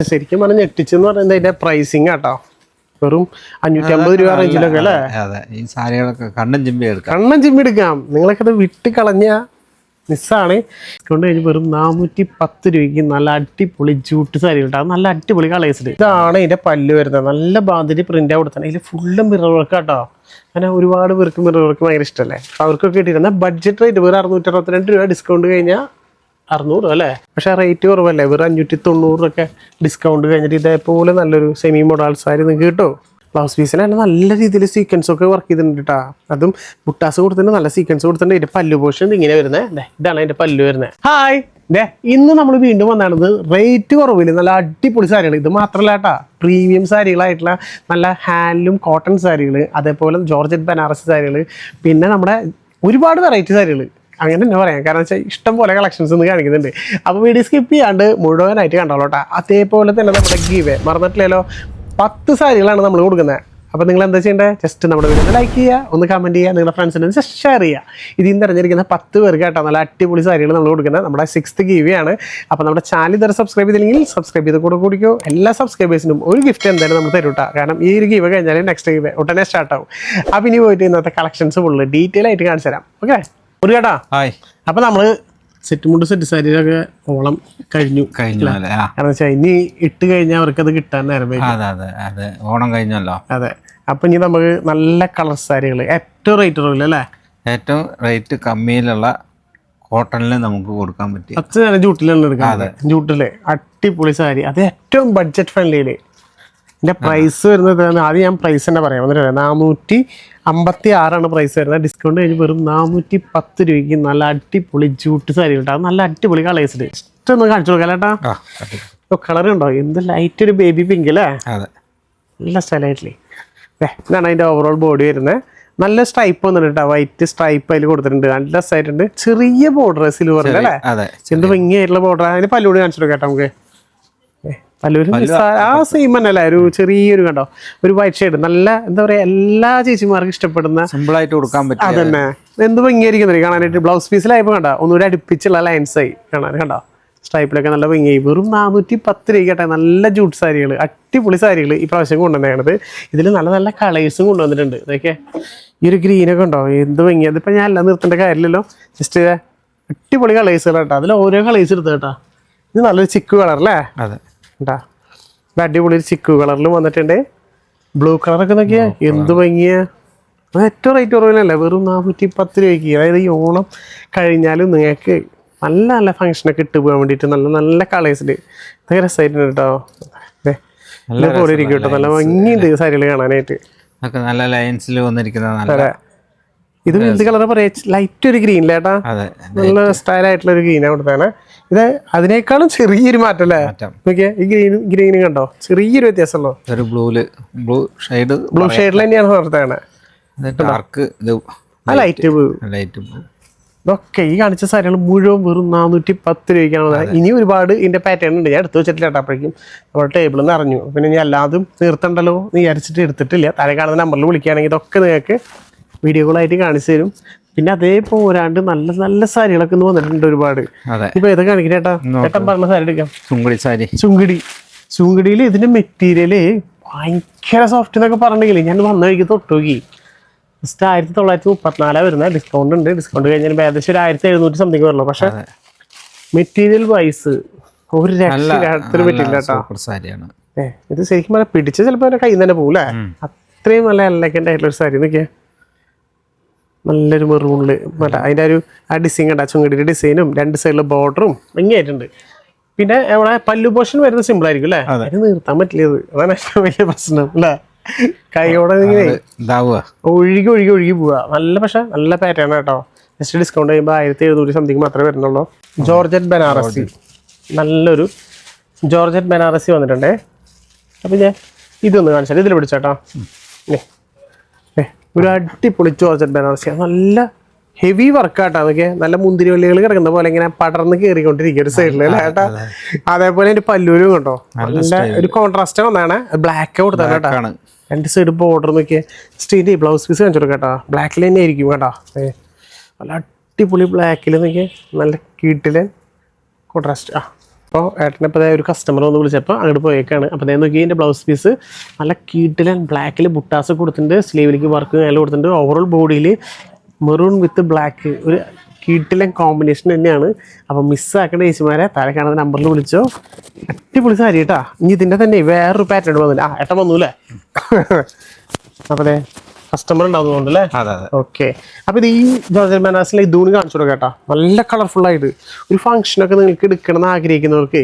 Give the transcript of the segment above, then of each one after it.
ശരിക്കും പറഞ്ഞ ഞെട്ടിച്ചെന്ന് പറയുന്നത് അതിന്റെ പ്രൈസിങ് ആട്ടോ. വെറും 550 രൂപ റേഞ്ചിലൊക്കെ അല്ലേ? അതെ, ഈ സാരികളൊക്കെ കണ്ണും ചിമ്പി എടുക്കാം. നിങ്ങളൊക്കെ അത് വിട്ട് കളഞ്ഞ മിസ്സാണ്. കൊണ്ട് കഴിഞ്ഞ് വെറും 410 രൂപയ്ക്ക് നല്ല അടിപൊളി ജൂട്ട് സാരി കിട്ടാം. നല്ല അടിപൊളി കളേഴ്സിൽ. ഇതാണ് ഇതിന്റെ പല്ല് വരുന്നത്. നല്ല ബാന്തിരി പ്രിന്റ് കൊടുത്താണ്. ഇതിൽ ഫുള്ള് മിറർ വർക്ക് കേട്ടോ. അങ്ങനെ ഒരുപാട് പേർക്ക് മിറർ വർക്ക് ഭയങ്കര ഇഷ്ടമല്ലേ? അവർക്കൊക്കെ കിട്ടിയിരുന്ന ബഡ്ജറ്റ് റേറ്റ് വെറും 662 രൂപ. ഡിസ്കൗണ്ട് കഴിഞ്ഞാൽ 600 അല്ലേ? പക്ഷേ റേറ്റ് കുറവല്ലേ? വെറും 590 ഡിസ്കൗണ്ട് കഴിഞ്ഞിട്ട് ഇതേപോലെ നല്ലൊരു സെമി മോഡൽ സാരി നിങ്ങൾക്ക് കിട്ടും. ബ്ലൗസ് പീസിന് തന്നെ നല്ല രീതിയിൽ സീക്വൻസ് ഒക്കെ വർക്ക് ചെയ്തിട്ടുണ്ട് കേട്ടോ. അതും ബുട്ടാസ് കൊടുത്തിട്ട് നല്ല സീക്വൻസ് കൊടുത്തിട്ടുണ്ട്. ഇതിന്റെ പല്ലു പോർഷൻ ഇങ്ങനെ വരുന്നത്. ഇതാണ് അതിന്റെ പല്ലു വരുന്നത്. ഹായ്, ഇന്ന് നമ്മൾ വീണ്ടും വന്നാണത് റേറ്റ് കുറവില്ല നല്ല അടിപൊളി സാരികൾ. ഇത് മാത്രമല്ല കേട്ടോ, പ്രീമിയം സാരികളായിട്ടുള്ള നല്ല ഹാൻഡ്ലൂം കോട്ടൺ സാരികൾ, അതേപോലെ ജോർജറ്റ് ബനാറസ് സാരികൾ, പിന്നെ നമ്മുടെ ഒരുപാട് വെറൈറ്റി സാരികൾ. അങ്ങനെ തന്നെ പറയാം. കാരണം വെച്ചാൽ ഇഷ്ടം പോലെ കളക്ഷൻസ് ഇന്ന് കാണിക്കുന്നുണ്ട്. അപ്പോൾ വീഡിയോ സ്കിപ്പ് ചെയ്യാണ്ട് മുഴുവനായിട്ട് കണ്ടോളൂ കേട്ടോ. അതേപോലെ തന്നെ നമ്മുടെ ഗീവേ മറന്നിട്ടില്ലല്ലോ, 10 സാരികളാണ് നമ്മൾ കൊടുക്കുന്നത്. അപ്പോൾ നിങ്ങൾ എന്താ ചെയ്യേണ്ടത്? ജസ്റ്റ് നമ്മുടെ വീഡിയോ ലൈക്ക് ചെയ്യുക, ഒന്ന് കമൻറ്റ് ചെയ്യുക, നിങ്ങളുടെ ഫ്രണ്ട്സിന് ജസ്റ്റ് ഷെയർ ചെയ്യുക. ഇതിൽ നിന്ന് തിരഞ്ഞെടുക്കുന്ന 10 പേർക്ക് കേട്ടോ നല്ല അടിപൊളി സാരികൾ നമ്മൾ കൊടുക്കുന്നത്. നമ്മുടെ 6th ഗീവേ ആണ്. അപ്പോൾ നമ്മുടെ ചാനൽ ഇതുവരെ സബ്സ്ക്രൈബ് ചെയ്തില്ലെങ്കിൽ സബ്സ്ക്രൈബ് ചെയ്ത് കൂടിക്കോ. എല്ലാ സബ്സ്ക്രൈബേഴ്സിനും ഒരു ഗിഫ്റ്റ് എന്തായാലും നമ്മൾ തരും കേട്ടോ. കാരണം ഈ ഒരു ഗീവേ കഴിഞ്ഞാൽ നെക്സ്റ്റ് ഗീവേ ഉടനെ സ്റ്റാർട്ട് ആവും. അപ്പോൾ ഇനി പോയിട്ട് ഇന്നത്തെ കളക്ഷൻസ് ഫുള്ള് ഡീറ്റെയിൽ ആയിട്ട് കാണിച്ചു തരാം. ഓക്കെ ഒരു കേട്ടോ. അപ്പൊ നമ്മള് സെറ്റ് സാരിയിലൊക്കെ ഓളം കഴിഞ്ഞു. കാരണം വെച്ചാൽ ഇനി ഇട്ട് കഴിഞ്ഞാൽ അവർക്ക് അത് കിട്ടാൻ നേരം ഓണം കഴിഞ്ഞല്ലോ. അതെ. അപ്പൊ ഇനി നമുക്ക് നല്ല കളർ സാരികൾ ഏറ്റവും റേറ്റ് കുറവില്ല അല്ലേ? ഏറ്റവും റേറ്റ് കമ്മിയിലുള്ള കോട്ടണിൽ നമുക്ക് കൊടുക്കാൻ പറ്റും. അത് ജൂട്ടിലാണ് എടുക്കാം. ജൂട്ടില് അടിപൊളി സാരി, അത് ഏറ്റവും ബഡ്ജറ്റ് ഫ്രണ്ട്ലിയില്. ഇതിന്റെ പ്രൈസ് വരുന്നത് ആദ്യം ഞാൻ പ്രൈസ് തന്നെ പറയാം. 456 പ്രൈസ് വരുന്നത്. ഡിസ്കൗണ്ട് കഴിഞ്ഞ് വെറും 410 രൂപയ്ക്ക് നല്ല അടിപൊളി ജൂട്ട് സാരി കിട്ടാം. നല്ല അടിപൊളി കളേഴ്സിൽ ഇഷ്ടം ഒന്ന് കാണിച്ചു കൊടുക്കാം കേട്ടാ. കളർ ഉണ്ടോ? എന്ത് ലൈറ്റ് ഒരു ബേബി പിങ്ക് അല്ലേ? നല്ല സ്റ്റൈലായിട്ടില്ലേ? ഇതാണ് അതിന്റെ ഓവറോൾ ബോഡി വരുന്നത്. നല്ല സ്ട്രൈപ്പ് വന്നിട്ട് കേട്ടോ, വൈറ്റ് സ്ട്രൈപ്പ് അതിൽ കൊടുത്തിട്ടുണ്ട്. നല്ല രസമായിട്ടുണ്ട്. ചെറിയ ബോർഡർ സിൽവർ അല്ലേ? എന്ത് ഭംഗിയായിട്ടുള്ള ബോർഡർ. അതിന് പല്ലൂടെ കാണിച്ചു കൊടുക്കാം കേട്ടോ നമുക്ക്. പല്ലൂര് ആ സെയിം തന്നെ അല്ലേ? ഒരു ചെറിയൊരു കണ്ടോ, ഒരു വൈറ്റ് ഷെയ്ഡ്. നല്ല എന്താ പറയാ, എല്ലാ ചേച്ചിമാർക്കും ഇഷ്ടപ്പെടുന്ന സിമ്പിളായിട്ട് കൊടുക്കാൻ പറ്റും. അതന്നെ, എന്ത് ഭംഗിയായിരിക്കും കാണാനായിട്ട്. ബ്ലൗസ് പീസിലായപ്പോ കണ്ടോ ഒന്നുകൂടി അടുപ്പിച്ചുള്ള ലൈൻസ് ആയി കാണാൻ. കണ്ടോ സ്ട്രൈപ്പിലൊക്കെ നല്ല ഭംഗിയായി. വെറും 410 രൂപ കേട്ടെ. നല്ല ജൂട്ട് സാരികൾ, അടിപൊളി സാരികൾ ഈ പ്രാവശ്യം കൊണ്ടുവന്നേക്കണത്. ഇതിൽ നല്ല നല്ല കളേഴ്സും കൊണ്ടുവന്നിട്ടുണ്ട്. ഇതൊക്കെ ഈ ഒരു ഗ്രീനൊക്കെ ഉണ്ടോ, എന്ത് ഭംഗിയാണ്. ഇതിപ്പോൾ ഞാൻ എല്ലാം നിർത്തേണ്ട കാര്യമില്ലല്ലോ. ജസ്റ്റ് അടിപൊളി കളേഴ്സുകൾ കേട്ടോ. അതിൽ ഓരോ കളേഴ്സ് എടുത്ത് കേട്ടോ. ഇത് നല്ലൊരു ചിക്കു കളർ അല്ലേ? അതെ കേട്ടാ. ഇത് അടിപൊളി ഒരു ചിക്കു കളറിൽ വന്നിട്ടുണ്ട്. ബ്ലൂ കളറൊക്കെ നോക്കിയാ എന്ത് ഭംഗിയാ. അത് ഏറ്റവും റേറ്റ് കുറവില്ലല്ലേ? വെറും 410 രൂപയ്ക്ക്. അതായത് ഈ ഓണം കഴിഞ്ഞാലും നിങ്ങൾക്ക് നല്ല നല്ല ഫംഗ്ഷനൊക്കെ ഇട്ട് പോകാൻ വേണ്ടിയിട്ട് നല്ല നല്ല കളേഴ്സിൽ ഇതൊക്കെ രസമായിട്ടുണ്ട് കേട്ടോ. നല്ല പോലെ ഇരിക്കും കേട്ടോ. നല്ല ഭംഗിയുണ്ട് സാരികൾ കാണാനായിട്ട്. നല്ല ലൈൻസിൽ വന്നിരിക്കുന്ന ഇത് എന്ത് കളർ പറയാ? ലൈറ്റ് ഒരു ഗ്രീൻ ലേട്ടാ. നല്ല സ്റ്റൈലായിട്ടുള്ള ഒരു ഗ്രീനാണ് കൊടുത്താണ്. ഇത് അതിനേക്കാളും ചെറിയൊരു മാറ്റം അല്ലേ? നോക്കിയാ ഈ ഗ്രീനും കണ്ടോ, ചെറിയൊരു വ്യത്യാസമുള്ളൂ. ബ്ലൂ ഷെയ്ഡിൽ തന്നെയാണ് കൊടുത്താണ്. Light blue. ഇതൊക്കെ ഈ കാണിച്ച സാരികൾ മുഴുവൻ വെറും 410 രൂപയ്ക്കാണ്. ഇനി ഒരുപാട് ഇതിന്റെ പാറ്റേൺ ഉണ്ട്. ഞാൻ എടുത്തു വെച്ചിട്ടില്ല കേട്ടോ. അപ്പോഴേക്കും നമ്മുടെ ടേബിളിൽ നിന്ന് അറിഞ്ഞു. പിന്നെ ഞാൻ എല്ലാതും തീർത്തണ്ടല്ലോ എന്ന് വിചാരിച്ചിട്ട് എടുത്തിട്ടില്ല. താഴെ കാണുന്ന നമ്പറിൽ വിളിക്കുകയാണെങ്കിൽ ഇതൊക്കെ നിങ്ങൾക്ക് വീഡിയോകളായിട്ട് കാണിച്ചു തരും. പിന്നെ അതേപോലെ പോരാണ്ട് നല്ല നല്ല സാരികളൊക്കെ ഒന്ന് വന്നിട്ടുണ്ട് ഒരുപാട്. ഇപ്പൊ ഏതൊക്കെ കാണിക്കണേട്ടാ? ഏട്ടൻ പറഞ്ഞ സാരി എടുക്കാം. ചുങ്കിടിയിൽ ഇതിന്റെ മെറ്റീരിയല് ഭയങ്കര സോഫ്റ്റ് എന്നൊക്കെ പറഞ്ഞെങ്കിൽ ഞാൻ വന്ന വഴിക്ക് തൊട്ട് നോക്കി. ജസ്റ്റ് 1934 വരുന്നത്. ഡിസ്കൗണ്ട് ഉണ്ട്. ഡിസ്കൗണ്ട് കഴിഞ്ഞാൽ ഏകദേശം ഒരു 1700 സംതിങ് വരുള്ളൂ. പക്ഷെ മെറ്റീരിയൽ വൈസ് ഒരു രക്ഷത്തിന് പറ്റില്ല കേട്ടോ. ഇത് ശരിക്കും പറഞ്ഞാൽ പിടിച്ച് ചിലപ്പോൾ കയ്യിൽ നിന്ന് തന്നെ പോകൂലേ? അത്രയും നല്ല എലഗന്റ് ആയിട്ടുള്ള ഒരു സാരി. നോക്കിയാ നല്ലൊരു മെറൂണില് അതിൻ്റെ ഒരു ആ ഡിസൈൻ കണ്ട, ചുങ്കടിയുടെ ഡിസൈനും 2 സൈഡിലെ ബോർഡറും ഭംഗിയായിട്ടുണ്ട്. പിന്നെ നമ്മുടെ പല്ലു പോർഷൻ വരുന്നത് സിമ്പിൾ ആയിരിക്കും അല്ലേ? അതിന് നിർത്താൻ പറ്റില്ലത്. അതാണ് ഏറ്റവും വലിയ പ്രശ്നം അല്ലേ? കൈയോടെ ഇങ്ങനെ ഒഴുകി പോവാ. നല്ല പക്ഷെ നല്ല പാറ്റേൺ കേട്ടോ. ജസ്റ്റ് ഡിസ്കൗണ്ട് ചെയ്യുമ്പോൾ 1700 സംതിങ് മാത്രമേ വരുന്നുള്ളൂ. ജോർജറ്റ് ബനാറസി, നല്ലൊരു ജോർജറ്റ് ബനാറസി വന്നിട്ടുണ്ടേ. അപ്പം ഞാൻ ഇതൊന്ന് കാണിച്ചാൽ ഇതിൽ പിടിച്ചേട്ടോ. ഒരു അടിപൊളി ജോർജറ്റ് ബനാറസി, നല്ല ഹെവി വർക്കാട്ടോ. അതൊക്കെ നല്ല മുന്തിരി വള്ളികൾ കിടക്കുന്ന പോലെ ഇങ്ങനെ പടർന്ന് കയറിക്കൊണ്ടിരിക്കുക ഒരു സൈഡിൽ അല്ലേ ഏട്ടാ? അതേപോലെ എൻ്റെ പല്ലൂരും കണ്ടോ, നല്ല ഒരു കോൺട്രാസ്റ്റ് വന്നാണ്. ബ്ലാക്ക് കൊടുത്താണ് കേട്ടോ. 2 സൈഡ് ബോർഡർ നോക്കിയാൽ സ്റ്റീൻ്റെ ബ്ലൗസ് പീസ് കാണിച്ചു കൊടുക്കാം കേട്ടോ. ബ്ലാക്കിൽ തന്നെ ആയിരിക്കും കേട്ടോ. നല്ല അടിപൊളി ബ്ലാക്കിൽ നോക്കിയാൽ നല്ല കീട്ടിലെ കോൺട്രാസ്റ്റ്. അപ്പോൾ ഏട്ടനിപ്പോൾ ഒരു കസ്റ്റമർ ഒന്ന് വിളിച്ചപ്പോൾ അങ്ങോട്ട് പോയേക്കാണ്. അപ്പോൾ ഞാൻ നോക്കി എൻ്റെ ബ്ലൗസ് പീസ് നല്ല കീട്ടിലൻ ബ്ലാക്കിൽ ബുട്ടാസ് കൊടുത്തിട്ടുണ്ട്, സ്ലീവിലേക്ക് വർക്ക് നല്ല കൊടുത്തിട്ടുണ്ട്. ഓവറോൾ ബോഡിയിൽ മെറൂൺ വിത്ത് ബ്ലാക്ക് ഒരു കീട്ടിലൻ കോമ്പിനേഷൻ തന്നെയാണ്. അപ്പോൾ മിസ്സാക്കേണ്ട ചേച്ചിമാരെ താഴെ കാണുന്ന നമ്പറിൽ വിളിച്ചോ. അടിപൊളി സാരി കേട്ടാ. ഇനി ഇതിൻ്റെ തന്നെ വേറൊരു പാറ്റേൺ വന്നില്ല. ഏട്ടൻ വന്നു അല്ലേ? അപ്പോൾ അതെ കസ്റ്റമർ ഉണ്ടാവുന്നതുകൊണ്ടല്ലേ? അതെ അതെ. ഓക്കെ. അപ്പോൾ ഇത് ഈ ജോർജറ്റ് ബനാറസിലെ ഇതൂണ് കാണിച്ചു കൊടുക്കാം കേട്ടോ. നല്ല കളർഫുള്ളായിട്ട് ഒരു ഫംഗ്ഷനൊക്കെ നിങ്ങൾക്ക് എടുക്കണം എന്ന് ആഗ്രഹിക്കുന്നവർക്ക്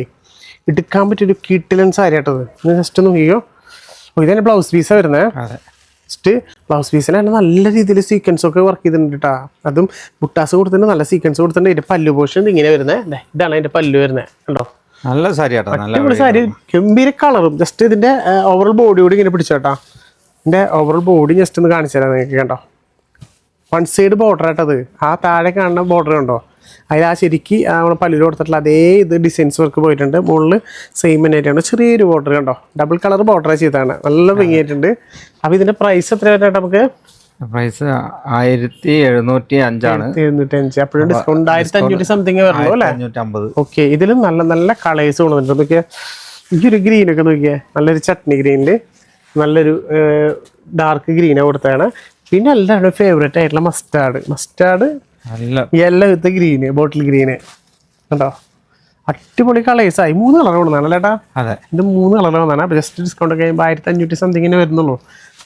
എടുക്കാൻ പറ്റിയൊരു കിട്ടിലൻ സാരി കേട്ടത്. ജസ്റ്റ് നോക്കിയോ. ഇതന്നെ ബ്ലൗസ് പീസാണ് വരുന്നത്. അതെ. ജസ്റ്റ് ബ്ലൗസ് പീസിന് തന്നെ നല്ല രീതിയിൽ സീക്വൻസ് ഒക്കെ വർക്ക് ചെയ്തിട്ടുണ്ട് കേട്ടോ. അതും ബുട്ടാസ് കൊടുത്തിട്ടുണ്ട്, നല്ല സീക്വൻസ് കൊടുത്തിട്ടുണ്ട്. ഇതിന്റെ പല്ലു പോർഷൻ ഇങ്ങനെ വരുന്നത്. ഇതാണ് അതിന്റെ പല്ലു വരുന്നത് കണ്ടോ. നല്ല സാരി കേട്ടോ. അടിപൊളി സാരി, ഗംഭീര കളറും. ജസ്റ്റ് ഇതിന്റെ ഓവറോൾ ബോഡി കൂടി ഇങ്ങനെ പിടിച്ചോട്ടാ. ഇതിന്റെ ഓവറോൾ ബോഡി ജസ്റ്റ് ഒന്ന് കാണിച്ചു തരാം നിങ്ങൾക്ക്. കണ്ടോ, വൺ സൈഡ് ബോർഡർ ആയിട്ടത്. ആ താഴെ കാണുന്ന ബോർഡർ കണ്ടോ, അതിൽ ആ ശരിക്ക് നമ്മുടെ പല്ലിൽ കൊടുത്തിട്ടുള്ള അതേ ഇത് ഡിസൈൻസ് വർക്ക് പോയിട്ടുണ്ട്. മുകളിൽ സെയിം തന്നെയായിട്ടാണ് ചെറിയൊരു ബോർഡർ കണ്ടോ, ഡബിൾ കളർ ബോർഡർ ചെയ്താണ്. നല്ല ഭംഗിയായിട്ടുണ്ട്. അപ്പോൾ ഇതിന്റെ പ്രൈസ് എത്ര വരുന്നുണ്ട് നമുക്ക്? പ്രൈസ് 1705 ആണ്. 1705. അപ്പോഴും ഡിസ്കൗണ്ട് 1500 സംതിങ് വരുള്ളൂ അല്ലേ? 550. ഓക്കെ. ഇതിലും നല്ല നല്ല കളേഴ്സ് കൊണ്ടുവന്നിട്ടുണ്ട്. നോക്കിയാൽ ഈ ഒരു ഗ്രീനൊക്കെ നോക്കിയാൽ നല്ലൊരു ചട്നി ഗ്രീനിൽ നല്ലൊരു ഡാർക്ക് ഗ്രീനാണ് കൊടുത്തതാണ്. പിന്നെ എല്ലാവരുടെ ഫേവറേറ്റ് ആയിട്ടുള്ള മസ്റ്റാർഡ് നല്ല യെല്ലോ വിത്ത് ഗ്രീന്, ബോട്ടിൽ ഗ്രീന് കണ്ടോ. അടിപൊളി കളേഴ്സായി. 3 കളർ കൊണ്ടുവന്നാണ് അല്ലേട്ടാ? അതെ. ഇത് 3 കളർ വന്നാണ്. അപ്പോൾ ജസ്റ്റ് ഡിസ്കൗണ്ട് ഒക്കെ കഴിയുമ്പോൾ 1500 സംതിങ്ങിന് വരുന്നുള്ളൂ.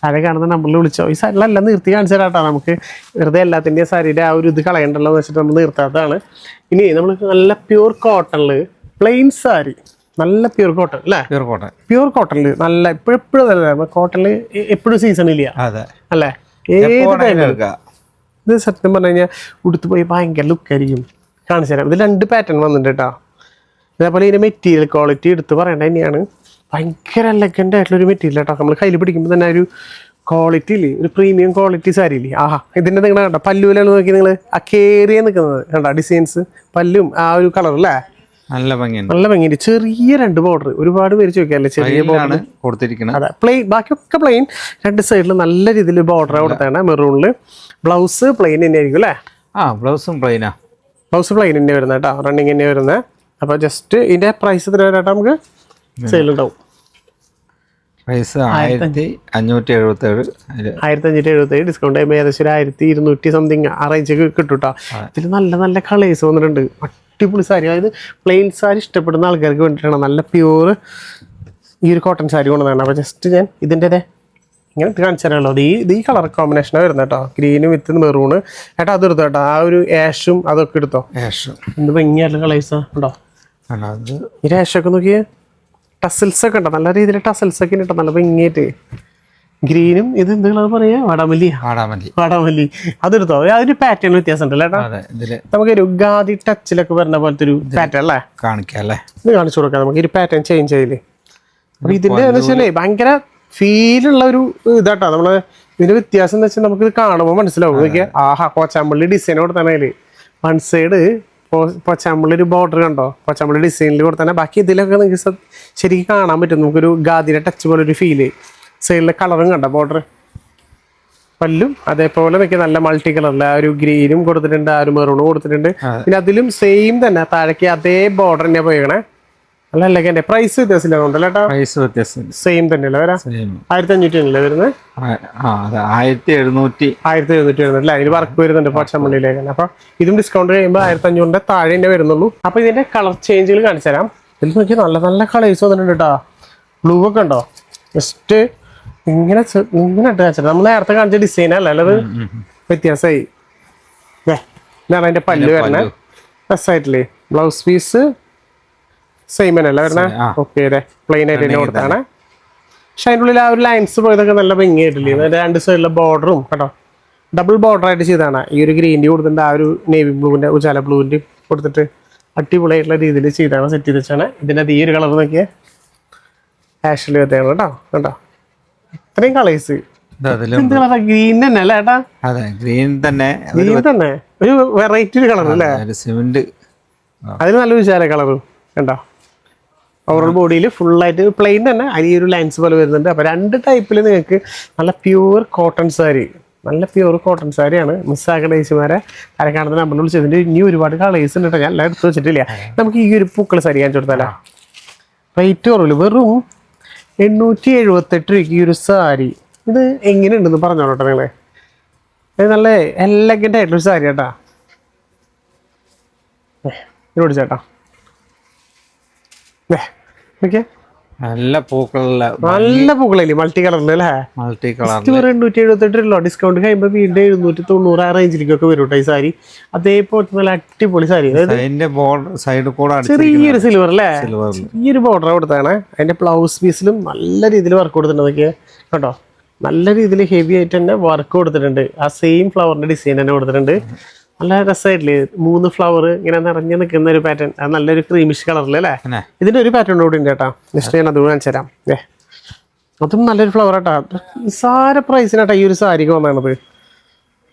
താഴെ കാണുന്ന നമ്പറിൽ വിളിച്ചോ. ഈ സാരിലെല്ലാം നിർത്തി കാണിച്ചു തരാട്ടോ. നമുക്ക് വെറുതെ എല്ലാത്തിൻ്റെയും സാരിയുടെ ആ ഒരു ഇത് കളയണ്ടല്ലോ എന്ന് വെച്ചിട്ട് നമ്മൾ നിർത്താത്തതാണ്. ഇനി നമ്മൾ നല്ല പ്യൂർ കോട്ടണിൽ പ്ലെയിൻ സാരി, നല്ല പ്യൂർ കോട്ടൺ അല്ലേ? പ്യൂർ കോട്ടണിൽ നല്ല എപ്പോഴും നല്ല കോട്ടണിൽ എപ്പോഴും സീസൺ ഇല്ല. അതെ അല്ലേ? ഏത് ടൈമിലും ഇത് സത്യം പറഞ്ഞു കഴിഞ്ഞാൽ ഉടുത്ത് പോയി ഭയങ്കര ലുക്കായിരിക്കും. കാണിച്ചു തരാം. ഇത് 2 പാറ്റേൺ വന്നിട്ടുണ്ട് കേട്ടോ. ഇതേപോലെ ഇതിൻ്റെ മെറ്റീരിയൽ ക്വാളിറ്റി എടുത്ത് പറയേണ്ടത് തന്നെയാണ്. ഭയങ്കര എലഗൻ്റ് ആയിട്ടുള്ളൊരു മെറ്റീരിയൽ കേട്ടോ. നമ്മൾ കയ്യിൽ പിടിക്കുമ്പോൾ തന്നെ ഒരു ക്വാളിറ്റി ഇല്ലേ, ഒരു പ്രീമിയം ക്വാളിറ്റി സാരി ഇല്ലേ. ആഹാ. ഇതിൻ്റെ നിങ്ങൾ കണ്ടോ പല്ലുവിലാണ് നോക്കി നിങ്ങൾ ആ കേറിയ നിൽക്കുന്നത് കണ്ടോ, ഡിസൈൻസ് പല്ലും ആ ഒരു കളർ അല്ലേ, നല്ല ഭംഗിയുണ്ട്. നല്ല ഭംഗിയുണ്ട്. ചെറിയ 2 ബോർഡർ, ഒരുപാട് പേര് ചോദിക്കാല്ലേ ചെറിയ ബോർഡർ കൊടുത്തിരിക്കുന്നത്. അതെ, പ്ലെയിൻ. ബാക്കിയൊക്കെ പ്ലെയിൻ. 2 സൈഡിൽ നല്ല രീതിയിൽ ബോർഡർ കൊടുത്താണ്. മെറൂണിൽ ബ്ലൗസ് പ്ലെയിൻ തന്നെ ആയിരിക്കും അല്ലേ? ബ്ലൗസും പ്ലെയിനാ. ബ്ലൗസ് പ്ലെയിൻ തന്നെ വരുന്നത് കേട്ടോ, റണ്ണിങ് തന്നെ വരുന്നത്. അപ്പോൾ ജസ്റ്റ് ഇതിൻ്റെ പ്രൈസ് എത്ര വരാട്ടോ നമുക്ക് സെയിലുണ്ടാവും? പ്രൈസ് 1577. 1577. ഡിസ്കൗണ്ട് ചെയ്യുമ്പോൾ ഏകദേശം ഒരു 1200 സംതിങ് ആ റേഞ്ചൊക്കെ കിട്ടും കേട്ടോ. ഇതിൽ നല്ല നല്ല കളേഴ്സ് വന്നിട്ടുണ്ട്. അടിപൊളി സാരി. അതായത് പ്ലെയിൻ സാരി ഇഷ്ടപ്പെടുന്ന ആൾക്കാർക്ക് വേണ്ടിയിട്ടാണ് നല്ല പ്യൂർ ഈ ഒരു കോട്ടൺ സാരി കൊണ്ടുവന്നതാണ്. അപ്പോൾ ജസ്റ്റ് ഞാൻ ഇതിൻ്റെ ഇങ്ങനെ കാണിച്ചു തരാമല്ലോ. ഇത് ഈ കളർ കോമ്പിനേഷനാണ് വരുന്നത് കേട്ടോ. ഗ്രീന് വിത്ത് മെറൂണ്. ഏട്ടാ അത് എടുത്തോ കേട്ടോ. ആ ഒരു ആഷും അതൊക്കെ എടുത്തോ. എന്ത് ഭംഗിയായിട്ടുള്ള കളേഴ്സാണ് ഉണ്ടോ. ഈ ആഷൊക്കെ നോക്കിയേ, ടസൽസ് ഒക്കെ ഉണ്ടോ, നല്ല രീതിയിൽ ടസൽസ് ഒക്കെ ഉണ്ടോ, നല്ല ഭംഗിയായിട്ട്. ഗ്രീനും ഇത് എന്ത് കളർ പറയാ, വാടാമല്ലി അതെടുത്തോ. അതിന്റെ പാറ്റേൺ വ്യത്യാസം ഉണ്ടല്ലോ ഏട്ടാ. നമുക്കൊരു ഗാദി ടച്ചിലൊക്കെ വരുന്ന പോലത്തെ ഒരു പാറ്റേൺ അല്ലേ, കാണിക്കല്ലേ. ഇത് കാണിച്ചു കൊടുക്കാം നമുക്ക്. ഒരു പാറ്റേൺ ചേഞ്ച് ചെയ്യില്ലേ. അപ്പൊ ഇതിന്റെ എന്ന് വെച്ചാലേ ഭയങ്കര ഫീലുള്ള ഒരു ഇതാട്ടോ. നമ്മള് ഇതിന്റെ വ്യത്യാസം എന്ന് വെച്ചാൽ നമുക്ക് ഇത് കാണുമ്പോൾ മനസ്സിലാവും. നോക്കിയാ ആഹാ, പോച്ചാമ്പള്ളി ഡിസൈൻ കൊടുത്താണ് അതില്. വൺ സൈഡ് പോച്ചാമ്പള്ളി ഒരു ബോർഡർ കണ്ടോ, പോച്ചാമ്പള്ളി ഡിസൈനിൽ കൊടുത്താൽ ബാക്കി ഇതിലൊക്കെ നിങ്ങൾക്ക് ശരിക്കും കാണാൻ പറ്റും. നമുക്കൊരു ഗാദിയുടെ ടച്ച് പോലെ ഒരു ഫീല്. സൈഡിലെ കളറും കണ്ടോ, ബോർഡർ പല്ലും അതേപോലെ നിൽക്കുക നല്ല മൾട്ടി കളറിൽ ആ ഒരു ഗ്രീനും കൊടുത്തിട്ടുണ്ട്, ആ ഒരു മെറൂണും കൊടുത്തിട്ടുണ്ട്. പിന്നെ അതിലും സെയിം തന്നെ താഴേക്ക് അതേ ബോർഡർ തന്നെ പോയിക്കണേ. അല്ല അല്ലെങ്കിൽ പ്രൈസ് വ്യത്യാസമില്ല കേട്ടോ. സെയിം തന്നെയല്ലേ വരാം. 1500 വരുന്നത്. 1700 അല്ലേ. അതിന് വർക്ക് വരുന്നുണ്ട് പോച്ചമ്പള്ളിയിലേക്ക്. അപ്പൊ ഇതും ഡിസ്കൗണ്ട് കഴിയുമ്പോൾ 1500 താഴെ തന്നെ വരുന്നുള്ളൂ. അപ്പൊ ഇതിന്റെ കളർ ചേഞ്ചുകൾ കാണിച്ചു തരാം. ഇതിൽ നോക്കി നല്ല നല്ല കളേഴ്സ് വന്നിട്ടുണ്ട് കേട്ടോ. ബ്ലൂ ഒക്കെ ഉണ്ടോ, ജസ്റ്റ് ഇങ്ങനെ ഇട്ട് കാണിച്ചത്. നമ്മൾ നേരത്തെ കാണിച്ച ഡിസൈൻ അല്ല അല്ലത് വ്യത്യാസമായി. ഇതാണ് അതിന്റെ പല്ല് വരണേ. രസമായിട്ടില്ലേ. ബ്ലൗസ് പീസ് സെയിം തന്നെയല്ല വരണേ. ഓക്കെ അതെ, പ്ലെയിൻ ആയിട്ട് തന്നെ കൊടുത്താണ്. പക്ഷെ അതിൻ്റെ ഉള്ളിൽ ആ ഒരു ലൈൻസ് പോയതൊക്കെ നല്ല ഭംഗിയായിട്ടില്ലേ. 2 സൈഡിലെ ബോർഡറും കേട്ടോ ഡബിൾ ബോർഡർ ആയിട്ട് ചെയ്താണ്. ഈ ഒരു ഗ്രീൻ്റെ കൊടുത്തിട്ട് ആ ഒരു നേവി ബ്ലൂവിൻ്റെ ഉജാല ബ്ലൂവിൻ്റെ കൊടുത്തിട്ട് അടിപൊളിയായിട്ടുള്ള രീതിയിൽ ചെയ്താണ്, സെറ്റ് ചെയ്ത് വെച്ചാണ്. ഇതിൻ്റെ ഈ ഒരു കളർ നോക്കിയാൽ ആഷിൽ വെത്താണ് കേട്ടോ. കേട്ടോ ഇത്രയും കളേഴ്സ്. എന്ത് കളറാ, ഗ്രീൻ തന്നെ അല്ലേ ഏട്ടാ? ഗ്രീൻ തന്നെ ഒരു വെറൈറ്റി ഒരു കളർ അല്ലേ. അതിന് നല്ലൊരു വിചാര കളറും കണ്ടോ. ഓവറോൾ ബോഡിയിൽ ഫുള്ളായിട്ട് പ്ലെയിൻ തന്നെ, അതിൽ ഒരു ലൈൻസ് പോലെ വരുന്നുണ്ട്. അപ്പോൾ 2 ടൈപ്പിൽ നിങ്ങൾക്ക് നല്ല പ്യൂർ കോട്ടൺ സാരി, നല്ല പ്യൂർ കോട്ടൺ സാരിയാണ്. മിസ്സാക്കേണ്ട ചേച്ചിമാരെ തരക്കാണത്തെ നമ്പറിൽ വിളിച്ചതിൻ്റെ ഇനി ഒരുപാട് കളേഴ്സ് ഉണ്ട് കേട്ടോ. ഞാൻ എല്ലാം എടുത്ത് വെച്ചിട്ടില്ല. നമുക്ക് ഈ ഒരു പൂക്കൾ സാരി കാണിച്ചു കൊടുത്താലോ. റേറ്റ് കുറവില്ല, വെറും 878 രൂപയ്ക്ക് ഈ ഒരു സാരി. ഇത് എങ്ങനെയുണ്ടെന്ന് പറഞ്ഞോളൂ കേട്ടോ നിങ്ങളെ. ഇത് നല്ല എലഗൻ്റ് ആയിട്ടുള്ളൊരു സാരി കേട്ടാ. ഇത് പിടിച്ചേട്ടാ. ഓക്കെ, നല്ല പൂക്കളുള്ള നല്ല പൂക്കളില്ലേ മൾട്ടി കളറിൽ അല്ലേ. മൾട്ടി കളർ 878 ഉള്ളൂ. ഡിസ്കൗണ്ട് കഴിയുമ്പോൾ വീണ്ടും 790 ആ റേഞ്ചിലേക്കൊക്കെ വരും കേട്ടോ ഈ സാരി. അതേപോലെ നല്ല അടിപൊളി സാരി. അതിന്റെ ബോർഡർ സൈഡ് കൂടെ ചെറിയൊരു സിൽവർ അല്ലേ, സിൽവർ ചെറിയൊരു ബോർഡർ കൊടുത്താണ്. അതിന്റെ ബ്ലൗസ് പീസിലും നല്ല രീതിയിൽ വർക്ക് കൊടുത്തിട്ടുണ്ട് കേട്ടോ. നല്ല രീതിയിൽ ഹെവി ആയിട്ട് തന്നെ വർക്ക് കൊടുത്തിട്ടുണ്ട്. ആ സെയിം ഫ്ലവറിന്റെ ഡിസൈൻ തന്നെ കൊടുത്തിട്ടുണ്ട്. നല്ല രസമായിട്ടില്ലേ, 3 ഫ്ലവർ ഇങ്ങനെ നിറഞ്ഞു നിൽക്കുന്ന ഒരു പാറ്റേൺ. അത് നല്ലൊരു ക്രീമിഷ് കളറിൽ അല്ലേ. ഇതിന്റെ ഒരു പാറ്റേൺ കൂടി ഉണ്ട് കേട്ടോ. നെക്സ്റ്റ് ഞാൻ അതുകൂടെ കാണിച്ചു തരാം. അതും നല്ലൊരു ഫ്ലവർ കേട്ടോ. നിസ്സാര പ്രൈസിനാട്ടോ ഈ ഒരു സാരിക്ക് വന്നത്.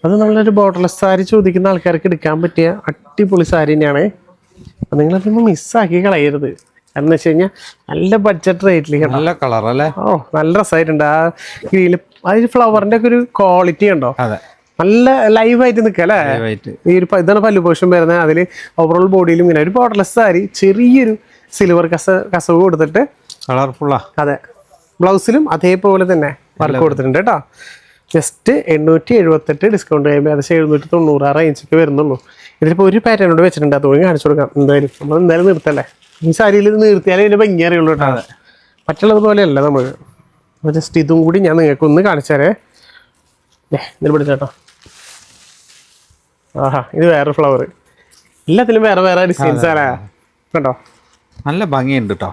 അത് നല്ലൊരു ബോർഡർലെസ് സാരി ചോദിക്കുന്ന ആൾക്കാർക്ക് എടുക്കാൻ പറ്റിയ അടിപൊളി സാരി തന്നെയാണ്. അപ്പം നിങ്ങളതൊന്നും മിസ്സാക്കി കളയരുത്. കാരണം എന്ന് വെച്ച് കഴിഞ്ഞാൽ നല്ല ബഡ്ജറ്റ് റേറ്റിൽ നല്ല കളർ അല്ലേ. നല്ല രസമായിട്ടുണ്ട്. ആ ഗ്രീനിൽ അതിന് ഫ്ലവറിന്റെ ഒക്കെ ഒരു ക്വാളിറ്റി ഉണ്ടോ, അതെ, നല്ല ലൈവായിട്ട് നിൽക്കുക അല്ലേ. ഈ ഒരു ഇതാണ് പല്ലു പോഷൻ വരുന്നത്. അതിൽ ഓവറോൾ ബോഡിയിലും ഇങ്ങനെ ഒരു ബോർഡർലെസ് സാരി, ചെറിയൊരു സിൽവർ കസവ് കൊടുത്തിട്ട് കളർഫുള്ളാ. അതെ, ബ്ലൗസിലും അതേപോലെ തന്നെ വർക്ക് കൊടുത്തിട്ടുണ്ട് കേട്ടോ. ജസ്റ്റ് 878 ഡിസ്കൗണ്ട് കഴിയുമ്പോൾ ഏകദേശം 790 ആ റേഞ്ചൊക്കെ വരുന്നുള്ളൂ. ഇതിലിപ്പോൾ ഒരു പാറ്റേൺ കൊണ്ട് വെച്ചിട്ടുണ്ട്. അതുകൊണ്ട് കാണിച്ചു കൊടുക്കാം. എന്തായാലും നമ്മൾ എന്തായാലും നിർത്തല്ലേ. ഈ സാരിയിൽ ഇത് നിർത്തിയാലേ ഇതിൻ്റെ ഭംഗി അറിയുള്ളൂ കേട്ടോ. മറ്റുള്ളത് പോലെയല്ല നമ്മൾ. ജസ്റ്റ് ഇതും കൂടി ഞാൻ നിങ്ങൾക്ക് ഒന്ന് കാണിച്ചാലേ. ഇതിൽ പിടിച്ചേട്ടോ. ആഹാ, ഇത് വേറെ ഫ്ലവർ. എല്ലാത്തിലും വേറെ വേറെ ഡിസൈൻസ് ആണ് കേട്ടോ. നല്ല ഭംഗിയുണ്ട് കേട്ടോ.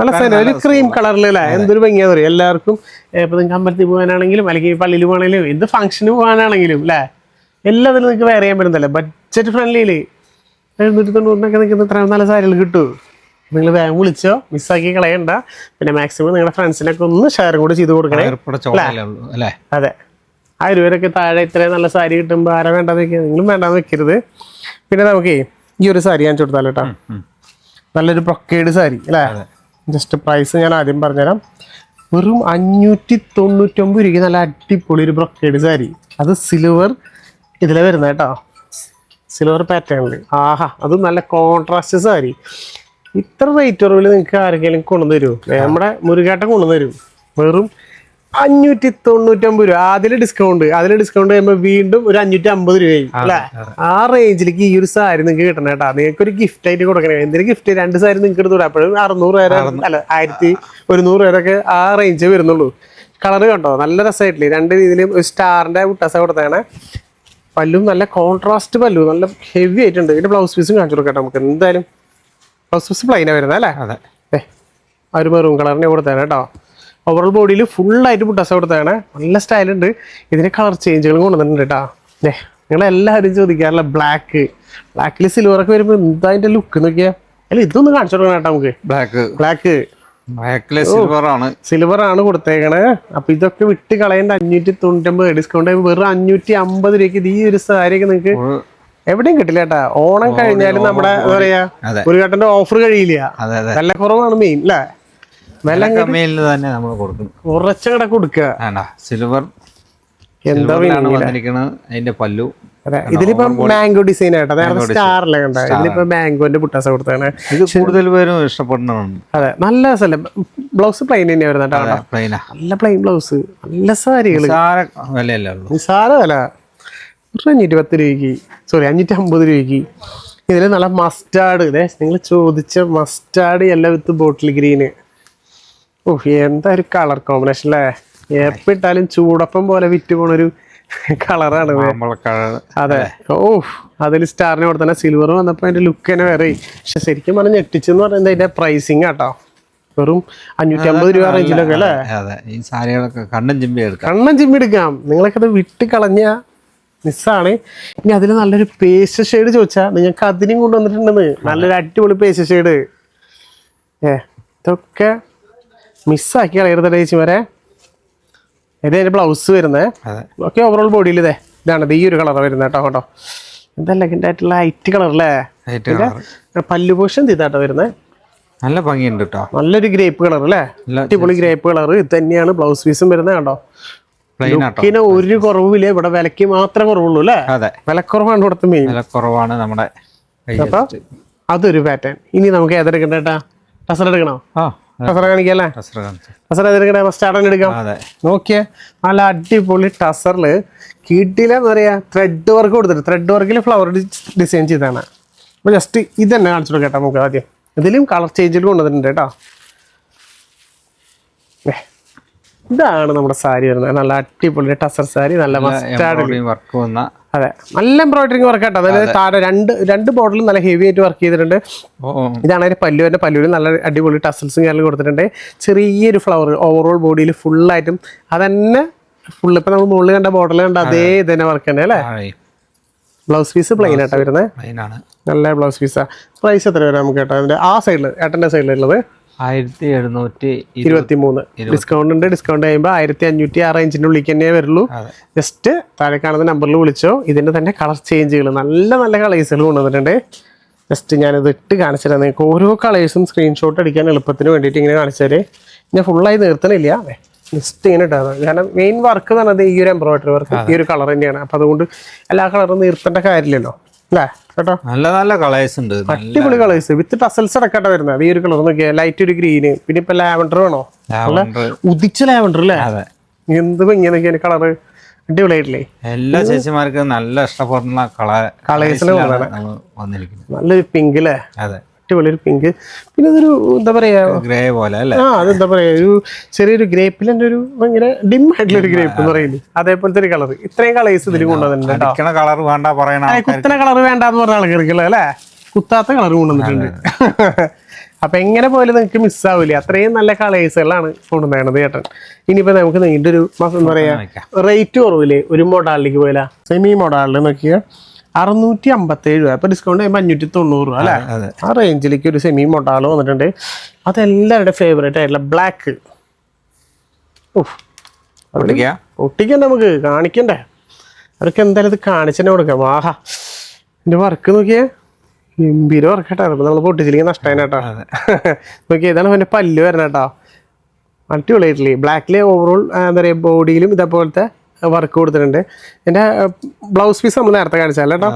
നല്ല സാധനം, ഒരു ക്രീം കളറിലല്ലേ. എന്തൊരു ഭംഗിയാന്ന് പറയും. എല്ലാവർക്കും ഇപ്പം നിങ്ങൾക്ക് അമ്പലത്തിൽ പോകാനാണെങ്കിലും അല്ലെങ്കിൽ പള്ളിയിൽ പോകാണെങ്കിലും എന്ത് ഫംഗ്ഷന് പോകാനാണെങ്കിലും അല്ലേ, എല്ലാത്തിലും നിങ്ങൾക്ക് വേറെ ചെയ്യാൻ പറ്റുന്നല്ലേ. ബഡ്ജറ്റ് ഫ്രണ്ട്ലിയിൽ 790 നിൽക്കുന്ന ഇത്ര നല്ല സാരികൾ കിട്ടും. നിങ്ങൾ വേഗം വിളിച്ചോ, മിസ്സാക്കി കളയണ്ട. പിന്നെ മാക്സിമം നിങ്ങളുടെ ഫ്രണ്ട്സിനൊക്കെ ഒന്ന് ഷെയർ കൂടെ ചെയ്ത് കൊടുക്കണേ. അതെ, 1000 രൂപയൊക്കെ താഴെ ഇത്രയും നല്ല സാരി കിട്ടുമ്പോൾ ആരാ വേണ്ടാന്ന് വെക്കുക, നിങ്ങളും വേണ്ടാന്ന് വെക്കരുത്. പിന്നെ നമുക്ക് ഈ ഒരു സാരി ഞാൻ കൊടുത്താലോ കേട്ടോ. നല്ലൊരു ബ്രൊക്കേഡ് സാരി അല്ലേ. ജസ്റ്റ് പ്രൈസ് ഞാൻ ആദ്യം പറഞ്ഞുതരാം. വെറും 599 രൂപയ്ക്ക് നല്ല അടിപൊളി ഒരു ബ്രൊക്കേഡ് സാരി. അത് സിൽവർ ഇതിലെ വരുന്നത് കേട്ടോ, സിൽവർ പാറ്റേണിൽ. ആഹാ, അതും നല്ല കോൺട്രാസ്റ്റ് സാരി. ഇത്ര റേറ്റ് കുറവിൽ നിങ്ങൾക്ക് ആരെങ്കിലും കൊണ്ടുതരും. നമ്മുടെ മുരുകേട്ടൻ കൊണ്ടുതരും. വെറും 599 രൂപ. അതിൽ ഡിസ്കൗണ്ട് കഴിയുമ്പോൾ വീണ്ടും ഒരു 550 രൂപയായി അല്ലേ. ആ റേഞ്ചിലേക്ക് ഈ ഒരു സാരി നിങ്ങൾക്ക് കിട്ടണം കേട്ടോ. നിങ്ങൾക്ക് ഒരു ഗിഫ്റ്റ് ആയിട്ട് കൊടുക്കണേ. എന്തിനു ഗിഫ്റ്റ്? 2 സാരി നിങ്ങൾക്ക് എടുത്തു വിടാം. അപ്പോഴും 600 വരെ അല്ല 1100 വരെയൊക്കെ ആ റേഞ്ച് വരുന്നുള്ളൂ. കളർ കണ്ടോ, നല്ല രസമായിട്ടില്ലേ. 2 രീതിയിലും ഒരു സ്റ്റാറിന്റെ മുട്ടാസ കൊടുത്താണ്. പല്ലും നല്ല കോൺട്രാസ്റ്റ് പല്ലു, നല്ല ഹെവി ആയിട്ടുണ്ട്. ഇതിന്റെ ബ്ലൗസ് പീസും കാണിച്ചു കൊടുക്കട്ടെ നമുക്ക്. എന്തായാലും ബ്ലൗസ് പീസ് പ്ലെയിനാണ് വരുന്നത് അല്ലേ. ആ ഒരു മെറൂൺ കളറിനെ കൊടുത്താണ് കേട്ടോ. ഓവറോൾ ബോഡിയിൽ ഫുള്ളായിട്ട് പുട്ടാസ കൊടുത്താണ്. നല്ല സ്റ്റൈലുണ്ട്. ഇതിന് കളർ ചേഞ്ചുകളും കൊണ്ടുവന്നിട്ടുണ്ട് കേട്ടോ. നിങ്ങളെല്ലാവരും ചോദിക്കാറില്ല ബ്ലാക്കിൽ സിൽവറൊക്കെ വരുമ്പോൾ എന്താ അതിന്റെ ലുക്ക് നോക്കിയാൽ. അല്ല, ഇതൊന്നും കാണിച്ചു കൊടുക്കണം കേട്ടോ നമുക്ക്. ബ്ലാക്ക് സിൽവർ ആണ് കൊടുത്തേക്കണേ. അപ്പൊ ഇതൊക്കെ വിട്ട് കളയേണ്ട 599 ഡിസ്കൗണ്ട് വെറും 550 രൂപയ്ക്ക് ഈ ഒരു സാരിയൊക്കെ നിങ്ങൾക്ക് എവിടെയും കിട്ടില്ല കേട്ടാ. ഓണം കഴിഞ്ഞാലും നമ്മുടെ എന്താ പറയാ, ഒരു ഘട്ടന്റെ ഓഫർ കഴിയില്ല. നല്ല കുറവാണ് മെയിൻ അല്ലേ. കുറച്ചും കൂടെ കൊടുക്കുക. സിൽവർ എന്താ അതിന്റെ പല്ലു. അതെ, ഇതിലിപ്പം മാംഗോ ഡിസൈൻ ആയിട്ടാ. നേരത്തെ സ്റ്റാറിലെ കണ്ട, ഇതിലിപ്പോ മാംഗോന്റെ പുട്ടാസ കൊടുത്താണ്. ഇത് കൂടുതൽ പേരും ഇഷ്ടപ്പെടുന്നതാണ്. അതെ, നല്ല രസമല്ലേ. ബ്ലൗസ് പ്ലെയിൻ തന്നെയാ വരുന്നത് കേട്ടോ. നല്ല പ്ലെയിൻ ബ്ലൗസ്, നല്ല സാരികൾ. നിസാര വില 510 രൂപയ്ക്ക്, സോറി 550 രൂപയ്ക്ക്. ഇതിൽ നല്ല മസ്റ്റാർഡ്, നിങ്ങൾ ചോദിച്ച മസ്റ്റാർഡ് എല്ലാം വിത്ത് ബോട്ടിൽ ഗ്രീന്. എന്താ ഒരു കളർ കോമ്പിനേഷൻ അല്ലേ. എപ്പിട്ടാലും ചൂടപ്പം പോലെ വിറ്റ് പോണൊരു കളറാണ്. അതെ, അതിൽ സ്റ്റാറിന് കൊടുത്ത സിൽവർ വന്നപ്പോൾ അതിന്റെ ലുക്ക് തന്നെ വേറെ. പക്ഷെ ശരിക്കും പറഞ്ഞ ഞെട്ടിച്ചെന്ന് പറയുന്നത് അതിന്റെ പ്രൈസിങ് കേട്ടോ. വെറും 550 രൂപ റേഞ്ചിലൊക്കെ അല്ലേ. ഈ സാരികളൊക്കെ കണ്ണും ചിമ്മി എടുക്കാം. നിങ്ങളൊക്കെ അത് വിട്ട് കളഞ്ഞ മിസ്സാണ്. ഇനി അതിൽ നല്ലൊരു പേസ്റ്റ് ഷെയ്ഡ് ചോദിച്ചാൽ നിങ്ങൾക്ക് അതിനും കൊണ്ടുവന്നിട്ടുണ്ടെന്ന്. നല്ലൊരു അടിപൊളി പേസ്റ്റ് ഷെയ്ഡ്. ഇതൊക്കെ മിസ്സാക്കി കളയരുത് ചേച്ചി വരെ. ഇത് അതിന്റെ ബ്ലൗസ് വരുന്നത്. ഓക്കെ, ഓവറോൾ ബോഡിയിൽ ഇതാണ് ഈ ഒരു കളർ വരുന്നത് കേട്ടോ. എന്താ ആയിട്ടുള്ള ലൈറ്റ് കളർ അല്ലേ. പല്ലു പോഷൻ ഇതാട്ടോ വരുന്നത്. നല്ല ഭംഗിയുണ്ട് കേട്ടോ. നല്ലൊരു ഗ്രേപ്പ് കളർ അല്ലേ, അടിപൊളി ഗ്രേപ്പ് കളർ. ഇത് തന്നെയാണ് ബ്ലൗസ് പീസും വരുന്നത് കേട്ടോ. പ്ലെയിൻ ആട്ടോ. ലുക്കിന് ഒരു കുറവില്ല, ഇവിടെ വിലക്ക് മാത്രമേ കുറവുള്ളൂ അല്ലേ? അതെ, വിലക്കുറവാണ് ഇവിടുത്തെ മെയിൻ. വില കുറവാണ് നമ്മുടെ. അപ്പൊ അതൊരു പാറ്റേൺ. ഇനി നമുക്ക് ഏതെടുക്കണ്ട ഏട്ടാ? ടസർ എടുക്കണോ? ആ, ടസർ കാണിക്കല്ലേ? ടസർ കാണിച്ചു. ടസർ ഏതെടുക്കണേ? സ്റ്റാർട്ടൻ എടുക്കാം. അതെ, നോക്കിയേ, നല്ല അടിപൊളി ടസറിൽ കീട്ടിലെന്ന് പറയാ ത്രെഡ് വർക്ക് കൊടുത്തിട്ട്, ത്രെഡ് വർക്കിൽ ഫ്ലവർ ഡിസൈൻ ചെയ്താണ്. അപ്പോൾ ജസ്റ്റ് ഇത് തന്നെ കാണിച്ചു കൊടുക്കാം കേട്ടോ നമുക്ക് ആദ്യം. ഇതിലും കളർ ചേഞ്ചിൽ കൊണ്ടുവന്നിട്ടുണ്ട് കേട്ടോ. ഇതാണ് നമ്മുടെ സാരി വരുന്നത്, നല്ല അടിപൊളി ടസർ സാരി, നല്ല മസ്റ്റാർഡ് വർക്ക് വന്ന. അതെ, നല്ല എംബ്രോയിഡറിങ് വർക്ക് കേട്ടോ. അതായത് താഴെ രണ്ട് ബോർഡിലും നല്ല ഹെവി ആയിട്ട് വർക്ക് ചെയ്തിട്ടുണ്ട്. ഇതാണ് ഒരു പല്ലുവിൻ്റെ, പല്ലുവിൽ നല്ല അടിപൊളി ടസൽസും കാര്യങ്ങളും കൊടുത്തിട്ടുണ്ട്. ചെറിയൊരു ഫ്ലവർ ഓവറോൾ ബോഡിയിൽ ഫുള്ളായിട്ടും അതന്നെ ഫുള്ള് ഇപ്പം നമ്മൾ മുകളിൽ കണ്ട ബോർഡിൽ കണ്ട അതേ ഇതന്നെ വർക്ക് തന്നെ അല്ലേ? ബ്ലൗസ് പീസ് പ്ലെയിൻ ആയിട്ടാണ് വരുന്നത്, നല്ല ബ്ലൗസ് പീസാണ്. പ്രൈസ് എത്ര വരാം നമുക്ക് കേട്ടോ? അതിൻ്റെ ആ സൈഡിൽ ഏട്ടൻ്റെ സൈഡിലുള്ളത് 1723. ഡിസ്കൗണ്ട് ഉണ്ട്. ഡിസ്കൗണ്ട് കഴിയുമ്പോൾ 1500 ആ റേഞ്ചിൻ്റെ ഉള്ളിൽ തന്നെ വരുള്ളൂ. ജസ്റ്റ് താഴെ കാണുന്ന നമ്പറിൽ വിളിച്ചോ. ഇതിൻ്റെ തന്നെ കളർ ചേഞ്ചുകൾ, നല്ല നല്ല കളേഴ്സുകൾ കൊണ്ടുവന്നിട്ടുണ്ട്. ജസ്റ്റ് ഞാനിത് ഇട്ട് കാണിച്ചു തരാം നിങ്ങൾക്ക്. ഓരോ കളേഴ്സും സ്ക്രീൻഷോട്ട് അടിക്കാൻ എളുപ്പത്തിന് വേണ്ടിയിട്ട് ഇങ്ങനെ കാണിച്ചാൽ ഞാൻ ഫുള്ളായി നിർത്തണില്ല. ജസ്റ്റ് ഇങ്ങനെ ഇട്ടാണ്, കാരണം മെയിൻ വർക്ക് എന്ന് പറഞ്ഞത് ഈ ഒരു എംബ്രോയിഡറി വർക്ക്, ഈ ഒരു കളർ തന്നെയാണ്. അപ്പം അതുകൊണ്ട് എല്ലാ കളറും നിർത്തേണ്ട കാര്യമില്ലല്ലോ അല്ലേ കേട്ടോ? നല്ല നല്ല കളേഴ്സ് ഉണ്ട്, അടിപൊളി കളേഴ്സ് വിത്ത് ടസൽസ് അടക്കട്ടെ വരുന്നത്. ഈ ഒരു കളർ നോക്കിയാൽ ലൈറ്റ് ഒരു ഗ്രീന്, പിന്നെ ഇപ്പൊ ലാവൻഡർ വേണോ? ഉദിച്ച ലാവൻഡർ അല്ലേ? എന്ത് ഭംഗിയാണ് കളറ്, അടിപൊളിയായിട്ടില്ലേ? എല്ലാ ചേച്ചിമാർക്കും നല്ല ഇഷ്ടപ്പെടുന്ന കളേഴ്സിന് വന്നിരിക്കുന്നത്. നല്ലൊരു പിങ്ക് അല്ലേ? അതെ, അടിപൊളി ഒരു പിങ്ക്. പിന്നെ ഇതൊരു എന്താ പറയാ, ഗ്രേ പോലെ അല്ലേ? അതെന്താ പറയാ, ഒരു ചെറിയൊരു ഗ്രേപ്പിൽ തന്നെ ഒരു ഭയങ്കര ഡിം ആയിട്ടുള്ള ഒരു ഗ്രേപ്പ് എന്ന് പറയുന്നത്, അതേപോലത്തെ ഒരു കളർ. ഇത്രയും കളേഴ്സ് ഇതിൽ കൊണ്ടുവന്നിട്ടുണ്ട്. കളർ വേണ്ട പറയണ, കുത്തന കളർ വേണ്ടെന്ന് പറഞ്ഞ ആൾക്കാർക്കുള്ള അല്ലേ? കുത്താത്ത കളർ കൊണ്ടുവന്നിട്ടുണ്ട്. അപ്പൊ എങ്ങനെ പോലും നിങ്ങൾക്ക് മിസ്സാവില്ല, അത്രയും നല്ല കളേഴ്സുകളാണ് കൊണ്ടുവന്നത് ചേട്ടൻ. ഇനിയിപ്പോ നമുക്ക് നീണ്ട ഒരു എന്താ പറയാ റേറ്റ് കുറവില്ലേ ഒരു മൊഡാളിലേക്ക് പോയാ? സെമി മൊഡാളിൽ നോക്കിയാൽ 657 രൂപ. ഇപ്പൊ ഡിസ്കൗണ്ട് ചെയ്യുമ്പോൾ 590 രൂപ അല്ലേ? ആ റേഞ്ചിലേക്ക് ഒരു സെമി മൊഡാള് വന്നിട്ടുണ്ട്. അതെല്ലാവരുടെ ഫേവറേറ്റ് ആയിട്ടുള്ള ബ്ലാക്ക്. ഒട്ടിക്കണ്ടേ, നമുക്ക് കാണിക്കണ്ടേ? അവർക്ക് എന്തായാലും ഇത് കാണിച്ചു തന്നെ കൊടുക്കാം. ആഹാ, എന്റെ വർക്ക് നോക്കിയേ, ഗംഭീര വർക്ക് കേട്ടോ. നമ്മൾ പൊട്ടിച്ചില്ലെങ്കിൽ നഷ്ടമായി കേട്ടോ. നോക്കിയേ, ഇതാണ് അവൻ്റെ പല്ല് വരണം കേട്ടോ. അടിപൊളിയായിട്ടില്ലേ? ബ്ലാക്കിലെ ഓവറോൾ എന്താ പറയുക ബോഡിയിലും ഇതേപോലത്തെ വർക്ക് കൊടുത്തിട്ടുണ്ട്. എൻ്റെ ബ്ലൗസ് പീസ് നമ്മൾ നേരത്തെ കാണിച്ചാൽ കേട്ടോ,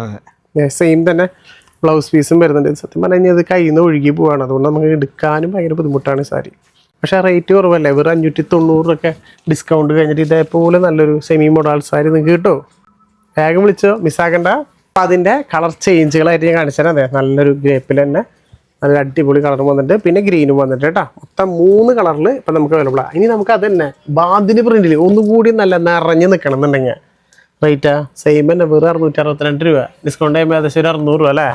സെയിം തന്നെ ബ്ലൗസ് പീസും വരുന്നുണ്ട്. സത്യം പറഞ്ഞു കഴിഞ്ഞാൽ അത് കയ്യിൽ നിന്ന് ഒഴുകി പോവാണ്, അതുകൊണ്ട് നമുക്ക് എടുക്കാനും ഭയങ്കര ബുദ്ധിമുട്ടാണ് സാരി. പക്ഷേ റേറ്റ് കുറവല്ലേ, വെറും 590 ഡിസ്കൗണ്ട് കഴിഞ്ഞിട്ട് ഇതേപോലെ നല്ലൊരു സെമി മോഡൽ സാരി നിങ്ങൾക്ക് കിട്ടുമോ? വേഗം വിളിച്ചോ, മിസ്സാക്കണ്ട. അപ്പം അതിൻ്റെ കളർ ചേഞ്ചുകളായിട്ട് ഞാൻ കാണിച്ചു തരാം. അതെ, നല്ലൊരു ഗ്രേപ്പിൽ തന്നെ നല്ല അടിപൊളി കളറും വന്നിട്ട് പിന്നെ ഗ്രീനും വന്നിട്ട് കേട്ടോ. മൊത്തം 3 കളറിൽ ഇപ്പം നമുക്ക് അവൈലബിൾ ആണ്. ഇനി നമുക്ക് അത് തന്നെ ബാന്തിന് പ്രിന്റിൽ ഒന്നുകൂടി നല്ല നിറഞ്ഞ് നിൽക്കണം എന്നുണ്ടെങ്കിൽ റേറ്റാ സെയിം തന്നെ, വെറും 662 രൂപ. ഡിസ്കൗണ്ട് ചെയ്യുമ്പോൾ ഏകദേശം ഒരു 600 രൂപ അല്ലേ?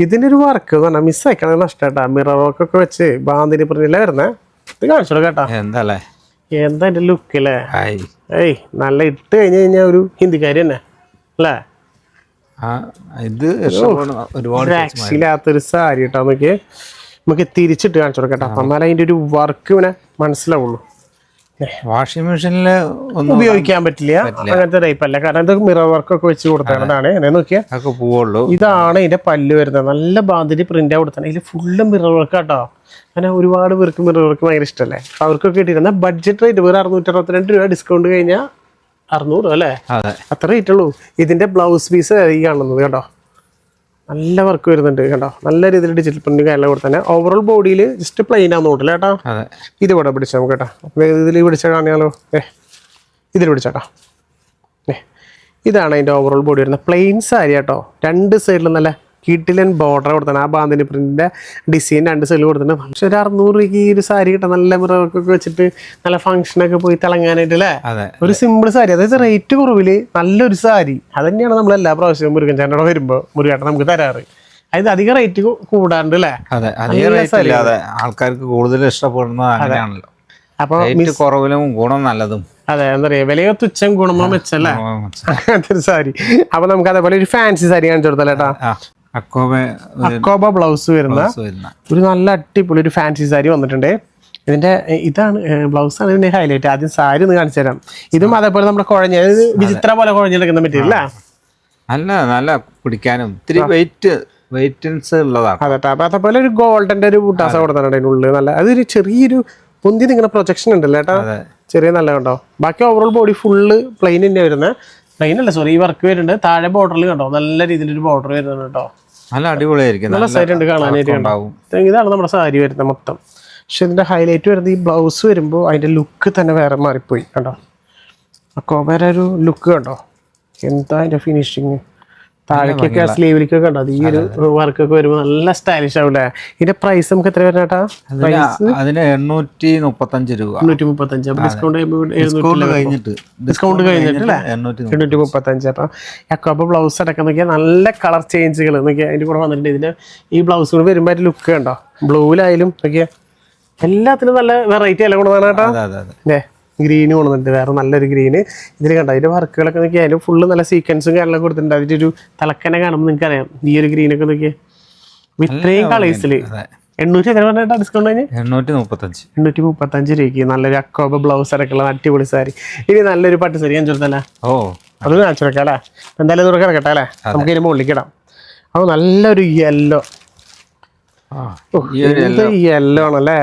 ഇതിൻ്റെ ഒരു വർക്ക് എന്ന് പറഞ്ഞാൽ മിസ്സാക്കണം നഷ്ടമായിട്ടാ. മിറർ വർക്കൊക്കെ വെച്ച് ബാന്തിന് പ്രിന്റിലാണ് വരുന്നത്. ഇത് കാണിച്ചോളൂ കേട്ടോ. എന്താ എൻ്റെ ലുക്ക് അല്ലേ? ഏയ് നല്ല ഇട്ട് കഴിഞ്ഞ് കഴിഞ്ഞാൽ ഒരു ഹിന്ദിക്കാരി തന്നെ അല്ലേ? രക്ഷയില്ലാത്തൊരു സാരി കേട്ടോ. നോക്കിയേ, നമുക്ക് തിരിച്ചിട്ട് കാണിച്ചു കൊടുക്കട്ടോ, എന്നാലും അതിൻ്റെ ഒരു വർക്ക് ഇങ്ങനെ മനസ്സിലാവുള്ളൂ. വാഷിംഗ് മെഷീനിൽ ഉപയോഗിക്കാൻ പറ്റില്ല അങ്ങനത്തെ ടൈപ്പ് അല്ല, കാരണം ഇത് മിറർ വർക്കൊക്കെ വെച്ച് കൊടുത്തതാണ്. നോക്കിയാൽ പോവുള്ളൂ. ഇതാണ് ഇതിന്റെ പല്ല് വരുന്നത്. നല്ല ബാന്തിരി പ്രിന്റ് കൊടുത്താണ്. ഇതിൽ ഫുള്ള് മിറർ വർക്ക് കേട്ടോ. അങ്ങനെ ഒരുപാട് പേർക്ക് മിറർ വർക്ക് ഭയങ്കര ഇഷ്ടമല്ലേ? അവർക്കൊക്കെ കിട്ടിയിരുന്ന ബഡ്ജറ്റ് റേറ്റ് വെറും 662 രൂപ. ഡിസ്കൗണ്ട് കഴിഞ്ഞാൽ 600 അല്ലേ? അത്ര റേറ്റ് ഉള്ളൂ. ഇതിന്റെ ബ്ലൗസ് പീസ് ഈ കാണുന്നത് കേട്ടോ, നല്ല വർക്ക് വരുന്നുണ്ട് കേട്ടോ. നല്ല രീതിയിൽ ഡിജിറ്റൽ പ്രിന്റ് കാര്യങ്ങൾ കൊടുത്ത് തന്നെ. ഓവറോൾ ബോഡിയിൽ ജസ്റ്റ് പ്ലെയിൻ ആണെന്ന് നോട്ടില്ല കേട്ടോ. ഇത് ഇവിടെ പിടിച്ചാൽ നമുക്ക് കേട്ടോ. ഇതിൽ പിടിച്ചാൽ കാണിയാലോ? ഇതിൽ പിടിച്ചാട്ടോ. ഇതാണ് അതിൻ്റെ ഓവറോൾ ബോഡി വരുന്നത്. പ്ലെയിൻ സാരി കേട്ടോ. 2 സൈഡിലും നല്ല കിടിലൻ ബോർഡർ കൊടുത്താണ്. ആ ബാന്തിനി പ്രിന്റിന്റെ ഡിസൈൻ 2 സൈഡിൽ കൊടുത്തിട്ടുണ്ട്. പക്ഷെ ഒരു 600 രൂപയ്ക്ക് ഈ ഒരു സാരി കിട്ടാം. നല്ല മിറർക്കൊക്കെ വെച്ചിട്ട് നല്ല ഫംഗ്ഷനൊക്കെ പോയി തിളങ്ങാനായിട്ട് അല്ലേ? ഒരു സിമ്പിൾ സാരി, അതായത് റേറ്റ് കുറവില് നല്ലൊരു സാരി. അത് തന്നെയാണ് നമ്മൾ എല്ലാ പ്രാവശ്യവും മുരുകൻ ചേട്ടനോട് വരുമ്പോൾ മുരുകേട്ടൻ നമുക്ക് തരാറ്. അതായത് അധികം റേറ്റ് കൂടാണ്ട് അല്ലേ? ആൾക്കാർക്ക് കൂടുതൽ ഇഷ്ടപ്പെടുന്ന അങ്ങനെയാണല്ലോ. അപ്പൊ കുറവിലും ഗുണം നല്ലതും. അതെ, എന്താ പറയാ, വിലയോ തുച്ഛം ഗുണമോ മെച്ചല്ലേ അങ്ങനത്തെ ഒരു സാരി. അപ്പൊ നമുക്ക് അതേപോലെ ഒരു ഫാൻസി സാരി കാണിച്ചു കൊടുത്തല്ലേട്ടാ. അക്കോബ ബ്ലൗസ് വരുന്ന ഒരു നല്ല അടിപൊളി ഒരു ഫാൻസി സാരി വന്നിട്ടുണ്ട്. ഇതാണ് ബ്ലൗസ് ആണ് ഇതിന്റെ ഹൈലൈറ്റ്. ആദ്യം സാരി ഒന്ന് കാണിച്ചു തരാം. ഇതും അതേപോലെ നമ്മുടെ കുഴഞ്ഞ വിചിത്ര പോലെ കുഴഞ്ഞെടുക്കുന്ന മെറ്റീരിയൽ നല്ല നല്ല പിടിക്കാനും ഇത്തിരി വെയിറ്റൻസ് ഉള്ളതാണ്. അതെ, അപ്പൊ അതേപോലെ ഒരു ഗോൾഡന്റെ ഒരു ബുട്ടാസ കൊടുത്തിട്ടുണ്ട് അതിനുള്ളിൽ. നല്ല അതൊരു ചെറിയൊരു പൊന്തി നിങ്ങളുടെ പ്രൊജക്ഷൻ ഉണ്ടല്ലോ ഏട്ടാ, ചെറിയ നല്ല കണ്ടോ. ബാക്കി ഓവറോൾ ബോഡി ഫുള്ള് പ്ലെയിൻ തന്നെ വരുന്നത്. പ്ലെയിൻ അല്ല സോറി, ഈ വർക്ക് വരുന്നുണ്ട്. താഴെ ബോർഡറിൽ കണ്ടോ നല്ല രീതിയിലൊരു ബോർഡർ വരുന്നുണ്ട് കേട്ടോ. നല്ല അടിപൊളിയായിരിക്കും, നല്ല സൈറ്റ് ഉണ്ട് കാണാനായിട്ട്. ഇതാണ് നമ്മുടെ സാരി വരുന്നത് മൊത്തം. പക്ഷെ ഇതിന്റെ ഹൈലൈറ്റ് വരുന്നത് ഈ ബ്ലൗസ് വരുമ്പോൾ അതിന്റെ ലുക്ക് തന്നെ വേറെ മാറിപ്പോയി കണ്ടോ. വേറെ ഒരു ലുക്ക് കണ്ടോ, എന്താ അതിന്റെ ഫിനിഷിങ്. താഴേക്കൊക്കെ സ്ലീവിലേക്കൊക്കെ ഉണ്ടോ, ഈ ഒരു വർക്കൊക്കെ വരുമ്പോൾ നല്ല സ്റ്റൈലിഷ് ആവൂലേ. ഇതിന്റെ പ്രൈസ് നമുക്ക് എത്ര വരുന്നേട്ടാ? അതിന് 835 രൂപ. 835. ഡിസ്കൗണ്ട് കഴിഞ്ഞിട്ട് അല്ലേ 835. അപ്പൊ യക്കോബ ബ്ലൗസ് അടക്കം നോക്കിയാൽ നല്ല കളർ ചേഞ്ചുകൾ നോക്കിയാൽ അതിന്റെ കൂടെ വന്നിട്ടുണ്ട്. ഇതിന്റെ ഈ ബ്ലൗസ് കൂടെ വരുമ്പോൾ അതിന്റെ ലുക്ക് കണ്ടോ, ബ്ലൂവിലായാലും നോക്കിയാൽ എല്ലാത്തിനും നല്ല വെറൈറ്റി അല്ല കൊണ്ടുവന്നാണ് കേട്ടോ. ഗ്രീന് കൊണ്ടുവന്നിട്ട് വേറെ നല്ലൊരു ഗ്രീന് ഇതിൽ കണ്ടോ. അതിന്റെ വർക്കുകളൊക്കെ നോക്കിയാൽ അതിന് ഫുള്ള് നല്ല സീക്വൻസും കാര്യങ്ങളൊക്കെ കൊടുത്തിട്ടുണ്ട്. അതിന്റെ ഒരു തലക്കനെ കാണുമ്പോൾ നിങ്ങൾക്ക് അറിയാം ഈ ഒരു ഗ്രീനൊക്കെ നോക്കിയാൽ ഇത്രയും കളേഴ്സില് 800 എത്ര പറഞ്ഞിട്ടാ ഡിസ്കൗണ്ട് കഴിഞ്ഞ്? 835 രൂപയ്ക്ക് നല്ലൊരു അക്കോബ ബ്ലൗസ് അടക്കമുള്ള അടിപൊളി സാരി. ഇനി നല്ലൊരു പട്ട് സാരി ഞാൻ ചോദിച്ചല്ലേ, അത് കാണിച്ചു വെക്കാം അല്ലേ. എന്തായാലും ഇതൊക്കെ ഇറക്കട്ടെ അല്ലേ, നമുക്ക് ഇതിന് മുകളിലിടാം. അപ്പോൾ നല്ലൊരു യെല്ലോ, യെല്ലോ ആണല്ലേ.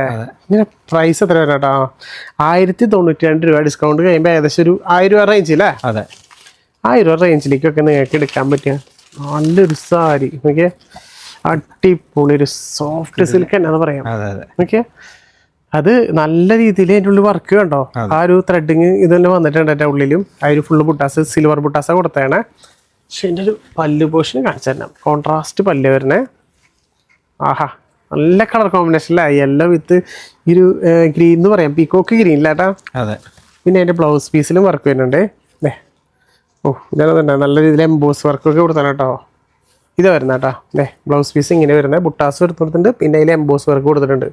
ഇതിന്റെ പ്രൈസ് എത്ര വരാം കേട്ടോ? 1092 രൂപ. ഡിസ്കൗണ്ട് കഴിയുമ്പോൾ ഏകദേശം ഒരു 1000 രൂപ റേഞ്ച് അല്ലേ. 1000 രൂപ റേഞ്ചിലേക്കൊക്കെ നിങ്ങൾക്ക് എടുക്കാൻ പറ്റിയ നല്ലൊരു സാരി. ഓക്കെ, അടിപൊളി ഒരു സോഫ്റ്റ് സിൽക്ക് എന്നാന്ന് പറയാം. ഓക്കെ, അത് നല്ല രീതിയിൽ അതിൻ്റെ ഉള്ളിൽ വർക്ക് കണ്ടോ. ആ ഒരു ത്രെഡിങ് ഇത് തന്നെ വന്നിട്ടുണ്ട് എൻ്റെ ഉള്ളിലും. ആ ഒരു ഫുള്ള് ബുട്ടാസ് സിൽവർ ബുട്ടാസ കൊടുത്തേണേ. പക്ഷെ എൻ്റെ ഒരു പല്ല് പോർഷൻ കാണിച്ചു തരണം. കോൺട്രാസ്റ്റ് പല്ല് വരണേ. ആഹാ, നല്ല കളർ കോമ്പിനേഷൻ അല്ലേ. യെല്ലോ വിത്ത് ഈ ഒരു ഗ്രീൻ എന്ന് പറയാം, പീക്കോക്ക് ഗ്രീൻ ഇല്ലാട്ടാ. പിന്നെ അതിൻ്റെ ബ്ലൗസ് പീസിലും വർക്ക് വരുന്നുണ്ട്. ഇതാണ് നല്ല രീതിയിൽ എംബോസ് വർക്കൊക്കെ കൊടുത്താണ് കേട്ടോ. ഇത് വരുന്ന കേട്ടോ. ബ്ലൗസ് പീസ് ഇങ്ങനെ വരുന്നത്, ബുട്ടാസ് കൊടുത്തിട്ടുണ്ട്. പിന്നെ അതിൽ എംബോസ് വർക്ക് കൊടുത്തിട്ടുണ്ട്.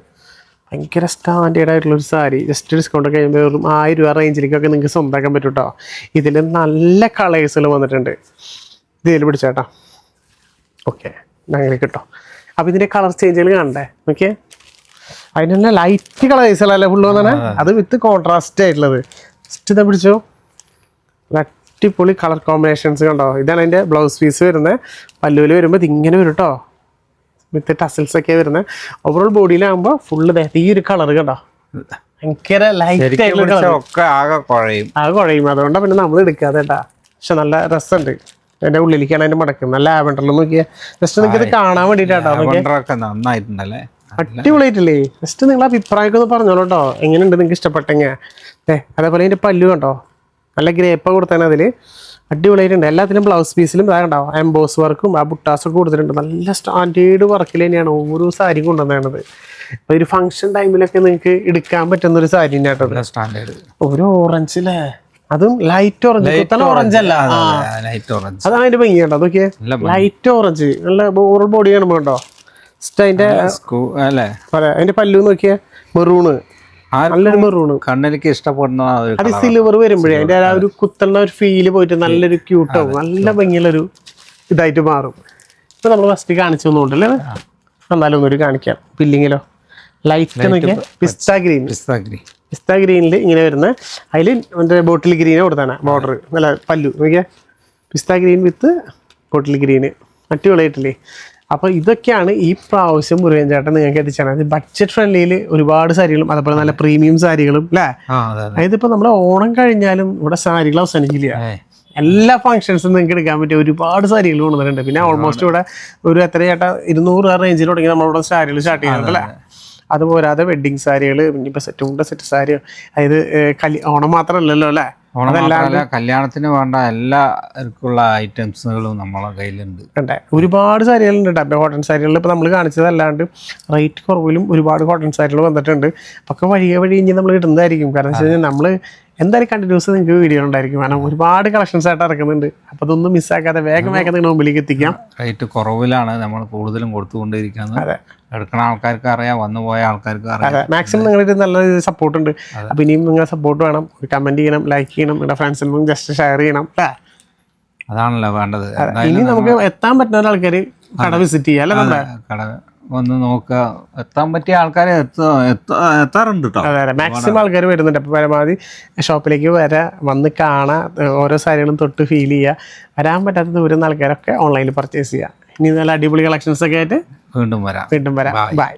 ഭയങ്കര സ്റ്റാൻഡേർഡ് ആയിട്ടുള്ളൊരു സാരി. ജസ്റ്റ് ഡിസ്കൗണ്ട് ഒക്കെ കഴിയുമ്പോൾ ഒരു 1000 രൂപ റേഞ്ചിലേക്കൊക്കെ നിങ്ങൾക്ക് സ്വന്തമാക്കാൻ പറ്റും കേട്ടോ. ഇതിൽ നല്ല കളേഴ്സുകൾ വന്നിട്ടുണ്ട്. ഇതിൽ പിടിച്ചേട്ടാ. ഓക്കെ, അങ്ങനെ കിട്ടോ. അപ്പോൾ ഇതിൻ്റെ കളർ ചേഞ്ചുകൾ കാണണ്ടേ. ഓക്കെ, അതിന് തന്നെ ലൈറ്റ് കളേഴ്സുകളല്ലേ ഫുള്ള് വന്നാണ്. അത് വിത്ത് കോൺട്രാസ്റ്റ് ആയിട്ടുള്ളത്. ജസ്റ്റ് ഇതാ പിടിച്ചോ, അടിപൊളി കളർ കോമ്പിനേഷൻസ് കണ്ടോ. ഇതാണ് അതിൻ്റെ ബ്ലൗസ് പീസ് വരുന്നത്. പല്ലുവിൽ വരുമ്പോൾ ഇതിങ്ങനെ വരും കേട്ടോ, വിത്ത് ടസൽസ് ഒക്കെ വരുന്നത്. ഓവറോൾ ബോഡിയിലാകുമ്പോൾ ഫുള്ള് ഈ ഒരു കളർ കണ്ടോ, ഭയങ്കര ലൈറ്റ് ആയിട്ടുള്ള ആകെ കുഴയും. അതുകൊണ്ടാണ് പിന്നെ നമ്മൾ എടുക്കാതെ കേട്ടാ. പക്ഷെ നല്ല രസമുണ്ട്. എൻ്റെ ഉള്ളിലേക്കാണ് അതിന്റെ മടക്കം. നല്ല ലാവൻഡറിൽ നോക്കിയാൽ ജസ്റ്റ് നിങ്ങൾക്ക് ഇത് കാണാൻ വേണ്ടിയിട്ടാട്ടോ. അടിപൊളിയായിട്ടില്ലേ. ജസ്റ്റ് നിങ്ങൾ അഭിപ്രായമൊക്കെ ഒന്ന് പറഞ്ഞോളൂ കേട്ടോ, എങ്ങനെയുണ്ട് നിങ്ങൾക്ക് ഇഷ്ടപ്പെട്ടെങ്കിൽ. അതേപോലെ അതിന്റെ പല്ലു കണ്ടോ, നല്ല ഗ്രേപ്പ കൊടുത്താണ് അതിൽ. അടിപൊളിയായിട്ടുണ്ട്. എല്ലാത്തിനും ബ്ലൗസ് പീസിലും ഇതാ കണ്ടോ, എംബോസ് വർക്കും ആ ബുട്ടാസൊക്കെ കൊടുത്തിട്ടുണ്ട്. നല്ല സ്റ്റാൻഡേർഡ് വർക്കിൽ തന്നെയാണ് ഓരോ സാരി കൊണ്ടുവന്നത്. അപ്പോൾ ഒരു ഫംഗ്ഷൻ ടൈമിലൊക്കെ നിങ്ങൾക്ക് എടുക്കാൻ പറ്റുന്ന ഒരു സാരി തന്നെയാട്ടോ. സ്റ്റാൻഡേർഡ് ഒരു ഓറഞ്ചില്ലേ, അതും ലൈറ്റ് ഓറഞ്ച്, കുത്തണ ഓറഞ്ച് അല്ല, അതാണ് അതിന്റെ ഭംഗി കേട്ടോ. അതൊക്കെ ലൈറ്റ് ഓറഞ്ച്, നല്ല ഓവറോൾ ബോഡി കാണുമ്പോ കേട്ടോ. അതിന്റെ പല്ലു നോക്കിയ മെറൂണ്, നല്ലൊരു മെറൂണ്, കണ്ണിലേക്ക് ഇഷ്ടപ്പെടുന്ന. അത് സിൽവർ വരുമ്പോഴേ അതിന്റെ ആ ഒരു കുത്തണ ഒരു ഫീല് പോയിട്ട് നല്ലൊരു ക്യൂട്ടാവും, നല്ല ഭംഗിയുള്ളൊരു ഇതായിട്ട് മാറും. ഇപ്പൊ നമ്മൾ ഫസ്റ്റ് കാണിച്ചു തന്നുകൊണ്ടല്ലേ, എന്നാലും ഒന്നൊരു കാണിക്കാം. പില്ലിങ്ങിലോ ലൈറ്റ് നോക്കിയാൽ പിസ്ത ഗ്രീനിൽ ഇങ്ങനെ വരുന്ന, അതിൽ മറ്റേ ബോട്ടിൽ ഗ്രീന് കൊടുത്താണ് ബോർഡർ. നല്ല പല്ലു നോക്കിയാൽ പിസ്ത ഗ്രീൻ വിത്ത് ബോട്ടിൽ ഗ്രീന്, അടിപൊളിയായിട്ടില്ലേ. അപ്പോൾ ഇതൊക്കെയാണ് ഈ പ്രാവശ്യം മുരുകൻ ചേട്ടൻ നിങ്ങൾക്ക് എത്തിച്ചാണ്. ബഡ്ജറ്റ് ഫ്രണ്ട്ലിയിൽ ഒരുപാട് സാരികളും അതുപോലെ നല്ല പ്രീമിയം സാരികളും അല്ലേ. അതായത് ഇപ്പോൾ നമ്മുടെ ഓണം കഴിഞ്ഞാലും ഇവിടെ സാരികൾ അവസാനിക്കില്ല. എല്ലാ ഫംഗ്ഷൻസും നിങ്ങൾക്ക് എടുക്കാൻ പറ്റിയ ഒരുപാട് സാരികൾ കൊണ്ടുവന്നിട്ടുണ്ട്. പിന്നെ ഓൾമോസ്റ്റ് ഇവിടെ ഒരു എത്ര ചേട്ടാ 200 റേഞ്ചിൽ തുടങ്ങി നമ്മളിവിടെ സാരികൾ സ്റ്റാർട്ട് ചെയ്യുന്നുണ്ട് അല്ലേ. അതുപോരാതെ വെഡിങ് സാരികൾ, ഇനിയിപ്പോൾ സെറ്റ് സാരി, അതായത് ഓണം മാത്രമല്ലല്ലോ അല്ലേ, കല്യാണത്തിന് വേണ്ട എല്ലാവർക്കുള്ള ഐറ്റംസുകളും നമ്മളെ കയ്യിലുണ്ട്. ഒരുപാട് സാരികളുണ്ട് കേട്ടോ. കോട്ടൺ സാരികളിൽ ഇപ്പോൾ നമ്മൾ കാണിച്ചതല്ലാണ്ട് റേറ്റ് കുറവിലും ഒരുപാട് കോട്ടൺ സാരികൾ വന്നിട്ടുണ്ട്. ഒക്കെ വഴി ഇനി നമ്മൾ ഇടുന്നതായിരിക്കും. കാരണം വെച്ച് കഴിഞ്ഞാൽ നമ്മൾ എന്തായാലും കണ്ടിന്യൂസ് നിങ്ങൾക്ക് വീഡിയോ ഉണ്ടായിരിക്കും. കാരണം ഒരുപാട് കളക്ഷൻസ് ആയിട്ട് ഇറക്കുന്നുണ്ട്. അപ്പോൾ അതൊന്നും മിസ്സാക്കാതെ വേഗം നിങ്ങളുടെ മുമ്പിലേക്ക് എത്തിക്കാം. റേറ്റ് കുറവിലാണ് നമ്മൾ കൂടുതലും കൊടുത്തുകൊണ്ടിരിക്കുന്നത്. അതെ, എടുക്കുന്ന ആൾക്കാർക്ക് അറിയാം, വന്നു പോയ ആൾക്കാർക്ക് അറിയാം. മാക്സിമം നിങ്ങളുടെ നല്ല സപ്പോർട്ട് ഉണ്ട്. അപ്പോൾ ഇനിയും നിങ്ങളുടെ സപ്പോർട്ട് വേണം. കമന്റ് ചെയ്യണം, ലൈക്ക് ചെയ്യണം, നിങ്ങളുടെ ഫ്രണ്ട്സിനും ജസ്റ്റ് ഷെയർ ചെയ്യണം. അതാണല്ലോ വേണ്ടത്. ഇനി നമുക്ക് എത്താൻ പറ്റുന്ന ആൾക്കാർ കട വിസിറ്റ് ചെയ്യാം അല്ലേ. നമ്മുടെ കട വന്ന് നോക്കുക, എത്താൻ പറ്റിയ ആൾക്കാർ എത്താറുണ്ട് കേട്ടോ. അതെ, മാക്സിമം ആൾക്കാർ വരുന്നുണ്ട്. അപ്പോൾ പരമാവധി ഷോപ്പിലേക്ക് വന്ന് കാണാം, ഓരോ സാരികളും തൊട്ട് ഫീൽ ചെയ്യുക. വരാൻ പറ്റാത്ത ദൂരം ആൾക്കാരൊക്കെ ഓൺലൈനിൽ പർച്ചേസ് ചെയ്യുക. ഇനി നല്ല അടിപൊളി കളക്ഷൻസ് ഒക്കെ ആയിട്ട് വീണ്ടും വരാം. ബൈ.